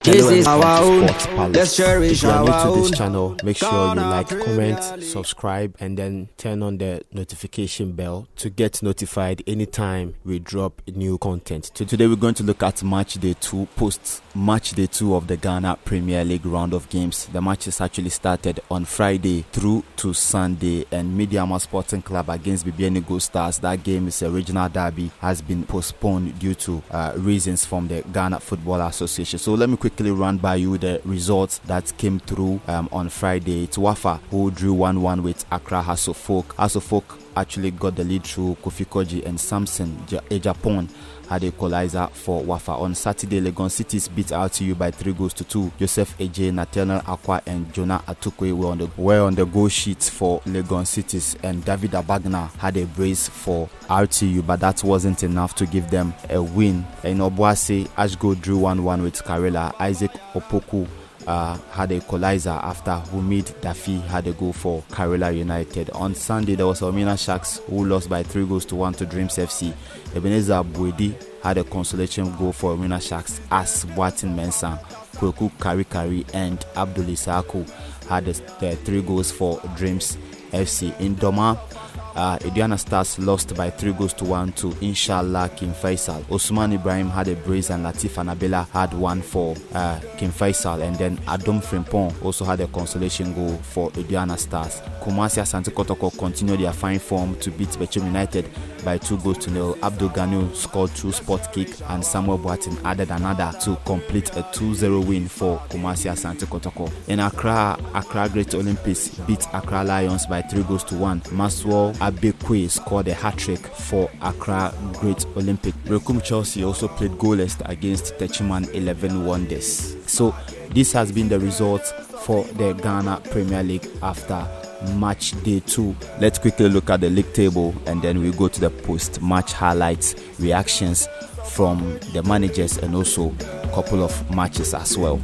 Hello This is and our welcome own. to Sports Palace. Let's cherish If you are new our to this own. channel, make sure you like, comment, subscribe, and then turn on the notification bell to get notified anytime we drop new content. Today we're going to look at match day 2, post match day 2 of the Ghana Premier League round of games. The matches actually started on Friday through to Sunday, and Mediama Sporting Club against BBN Gold Stars. That game is a regional derby, has been postponed due to reasons from the Ghana Football Association. So let me quickly run by you the results that came through on Friday. It's Wafa who drew 1-1 with Accra Hasselfolk. Hasselfolk actually got the lead through Kofi Koji, and Samson Ejapon had a equalizer for Wafa. On Saturday, Legon Cities beat RTU by 3-2. Joseph Eje, Nathaniel Akwa, and Jonah Atukwe were on the goal sheet for Legon Cities, and David Abagna had a brace for RTU, but that wasn't enough to give them a win. In Obuasi, Ashgo drew 1-1 with Karela. Isaac Opoku had a equalizer after Humid Dafi had a goal for Karela United. On Sunday, there was Omina Sharks who lost by 3-1 to Dreams FC. Ebenezer Buedi had a consolation goal for Omina Sharks as Boatin Mensah, Kweku Kari and Abdul Isaku had the 3 goals for Dreams FC. In Doma, Ediana Stars lost by 3-1 to Inshallah Kim Faisal. Osman Ibrahim had a brace, and Latif Anabela had one for Kim Faisal, and then Adom Frimpong also had a consolation goal for Ediana Stars. Kumasi Asante Kotoko continued their fine form to beat Bechem United by 2-0. Abdul Ganu scored 2 spot kick, and Samuel Boatin added another to complete a 2-0 win for Kumasi Asante Kotoko. In Accra Great Olympics beat Accra Lions by 3-1. Maswell Abekwe scored a hat-trick for Accra Great Olympic. Rekum Chelsea also played goalless against Techiman 11 Wonders. So this has been the results for the Ghana Premier League after match day 2. Let's quickly look at the league table, and then we go to the post-match highlights, reactions from the managers, and also a couple of matches as well.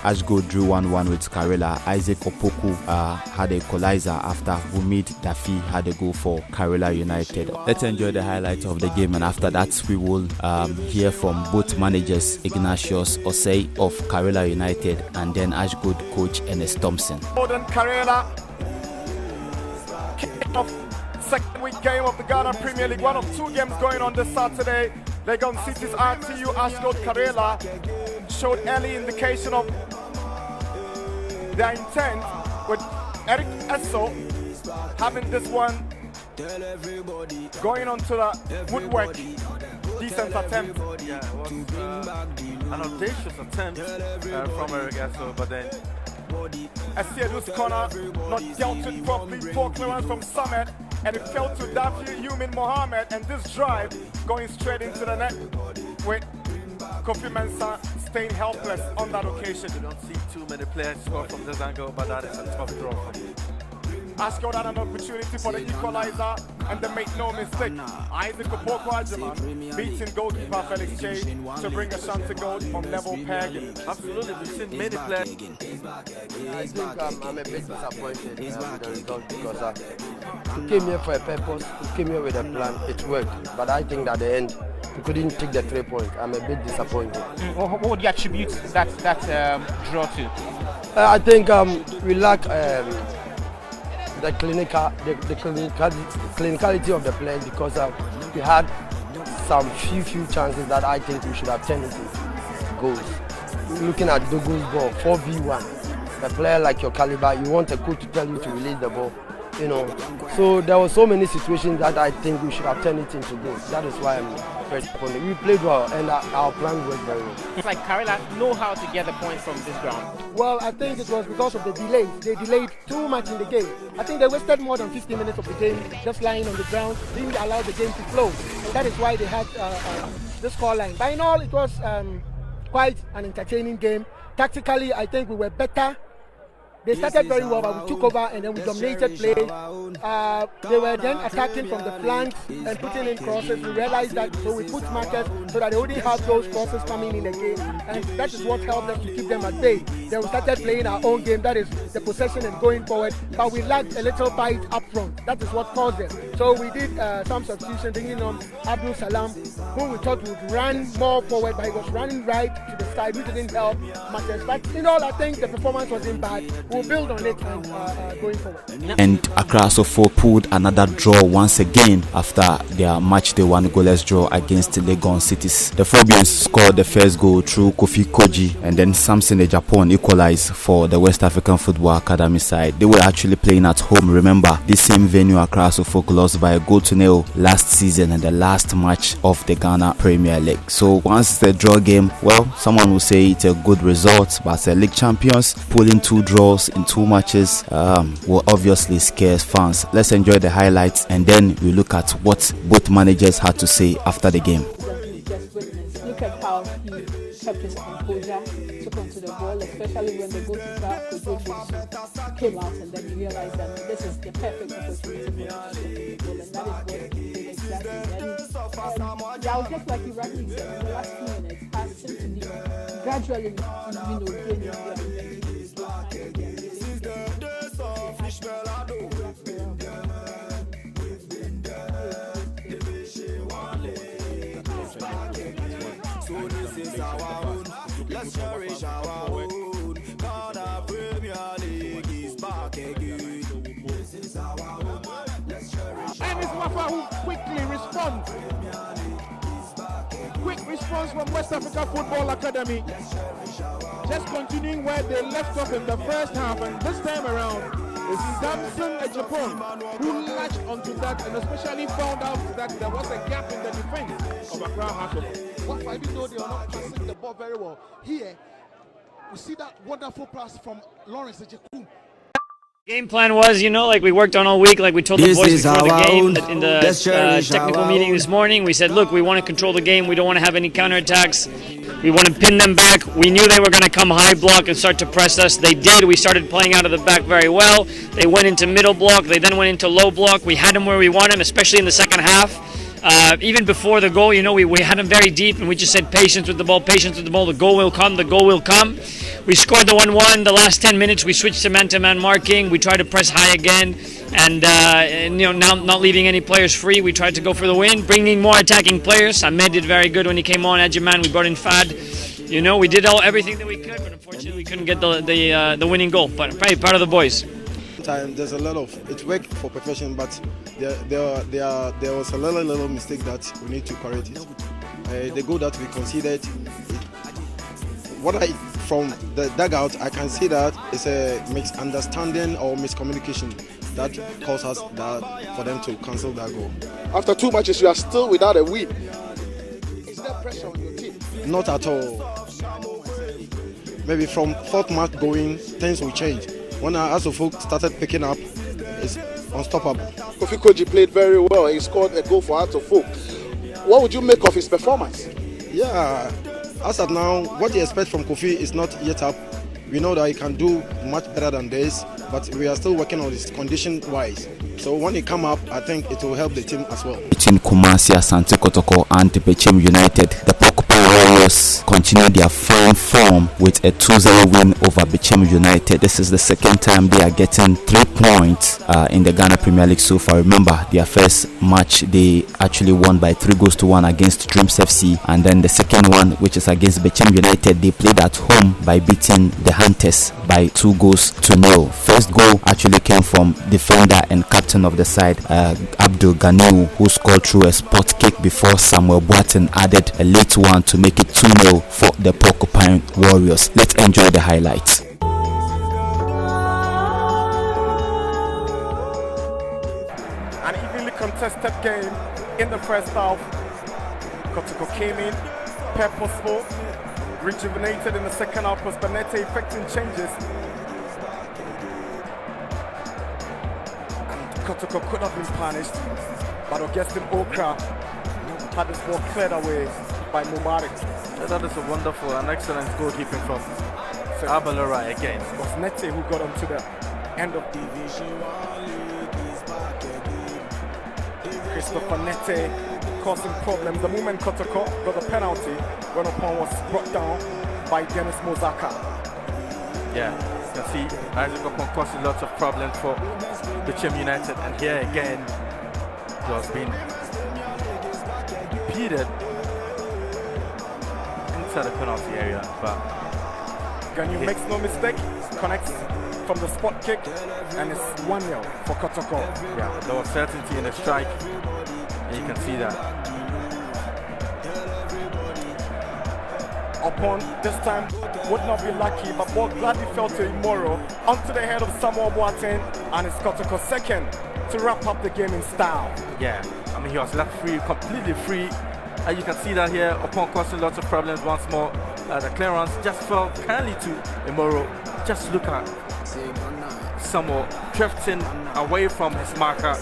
Ashgo drew 1-1 with Karela. Isaac Opoku had a equalizer after Humid Dafi had a goal for Karela United. Let's enjoy the highlights of the game, and after that we will hear from both managers, Ignatius Osei of Karela United and then Ashgo coach Ernest Thompson. Modern Karela kicking off second week game of the Ghana Premier League. One of 2 games going on this Saturday. Legon Cities RTU Ashgo Karela showed early indication of their intent, with Eric Esso having this one going on to the woodwork. Decent attempt. Yeah, it was an audacious attempt from Eric Esso, but then Essiedu's corner not dealt with properly. Poor clearance from Samet, and it fell to Dafi Yumin Mohammed, and this drive going straight into the net with Kofi Mensah staying helpless on that occasion. you don't see too many players score from this angle, but that is a tough draw. Ashgo had an opportunity for the equalizer, and they made no mistake. Isaac Opoku beating goalkeeper Felix Che to bring a shot to goal from level peg. Absolutely, we've seen many players. I think I'm a bit disappointed with the result, because we came here for a purpose, we came here with a plan, it worked. But I think at the end, we couldn't take the 3 points. I'm a bit disappointed. What would you attribute that draw to? I think we lack the clinicality of the play, because we had some few chances that I think we should have turned into goals. Looking at Dogo's ball, 4v1, a player like your caliber, you want a coach to tell you to release the ball, you know. So there were so many situations that I think we should have turned it into goals. That is why I'm very disappointed. We played well, and our plan worked very well. It's like Karela know how to get the points from this ground. Well, I think it was because of the delays. They delayed too much in the game. I think they wasted more than 50 minutes of the game just lying on the ground, didn't allow the game to flow. And that is why they had the scoreline. But in all, it was quite an entertaining game. Tactically, I think we were better They started very well, but we took over and then we dominated play. They were then attacking from the flanks and putting in crosses. We realized that, so we put markers so that they wouldn't have those crosses coming in the game, and that is what helped us to keep them at bay. Then we started playing our own game, that is the possession and going forward, but we lacked a little bite up front. That is what caused them. So we did some substitution, bringing on Abdul Salam, who we thought would run more forward, but he was running right to the side, which didn't help matters. But in all, I think the performance wasn't bad. We'll build on it and going forward. And Accra Asofo pulled another draw once again after their match day one goalless draw against Legon Cities. The Phobians scored the first goal through Kofi Koji, and then Samson Japan equalized for the West African Football Academy side. They were actually playing at home. Remember, this same venue Accra Asofo lost by a goal to nil last season and the last match of the Ghana Premier League. So once the draw game, well, someone will say it's a good result, but as a league champions, pulling 2 draws in 2 matches will obviously scare fans. Let's enjoy the highlights and then we look at what both managers had to say after the game. Look at how he kept his composure, took onto the ball, especially when the goalkeeper came out, and then you realize that this is the perfect opportunity for him to get the goal, and that is what he did exactly. And yeah, just like you rightly said, in the last few minutes has seemed to be gradually, gaining let's cherish our own. God, our Premier League is back again. This is our own. Let's cherish. And it's Wafa who quickly responds. Quick response from West Africa Football Academy. Just continuing where they left off in the first half, and this time around, it's Samson Japan who latched onto that and especially found out that there was a gap in the defense of Accra Headcoaches. Wafa, even though they are not passing the ball very well, here we see that wonderful pass from Lawrence Ejekum. Game plan was, like we worked on all week, like we told the boys before the game in the technical meeting this morning. We said, look, we want to control the game. We don't want to have any counterattacks. We want to pin them back. We knew they were going to come high block and start to press us. They did. We started playing out of the back very well. They went into middle block. They then went into low block. We had them where we wanted them, especially in the second half. Even before the goal, we had them very deep, and we just said patience with the ball, patience with the ball. The goal will come, the goal will come. We scored the 1-1. The last 10 minutes, we switched to man-to-man marking. We tried to press high again, and now not leaving any players free. We tried to go for the win, bringing more attacking players. Ahmed did very good when he came on. Adjaman, we brought in Fad. We did everything that we could, but unfortunately we couldn't get the winning goal. But I'm very proud of the boys. There's a lot of it's work for perfection, but there was a little mistake that we need to correct it. The goal that we conceded, from the dugout, I can see that it's a misunderstanding or miscommunication that caused us for them to cancel that goal. After 2 matches, you are still without a win. Is there pressure on your team? Not at all. Maybe from 4th match going, things will change. When Asofo started picking up, it's unstoppable. Kofi Koji played very well. He scored a goal for Asofo. What would you make of his performance? Yeah, as of now, what you expect from Kofi is not yet up. We know that he can do much better than this, but we are still working on his condition-wise. So when he come up, I think it will help the team as well. Between Kumasi, Asante Kotoko and Bechem United, the Warriors continue their fine form with a 2-0 win over Bechem United. This is the second time they are getting 3 points in the Ghana Premier League so far. Remember, their first match they actually won by 3-1 against Dreams FC, and then the second one, which is against Bechem United, they played at home by beating the Hunters by 2-0. First goal actually came from defender and captain of the side, Abdul Ganiu, who scored through a spot kick before Samuel Boateng added a late one to make it 2-0 for the Porcupine Warriors. Let's enjoy the highlights. An evenly contested game in the first half. Kotoko came in, purposeful, rejuvenated in the second half was Benete effecting changes. And Kotoko could have been punished, but Augustine Okra had his ball cleared away by Mubarak. That is a wonderful and excellent goalkeeping from contest. Abalora again. It was Nete who got onto the end of Christopher Nete causing problems. The moment Kotoko got the penalty when upon was brought down by Dennis Mozaka. Yeah, you can see Isaac Opon causing lots of problems for Bicham United, and here again it has been impeded inside the penalty area, but Ganyu makes no mistake, connects from the spot kick, and it's 1-0 for Kotoko. Yeah, there was certainty in the strike, and you can see that. Upon this time would not be lucky, but ball gladly fell to Imoro onto the head of Samuel Boateng, and it's Kotoko's second to wrap up the game in style. Yeah, I mean, he was left free, completely free. And you can see that here, upon causing lots of problems once more. The clearance just fell kindly to Imoro. Just look at Samuel drifting away from his marker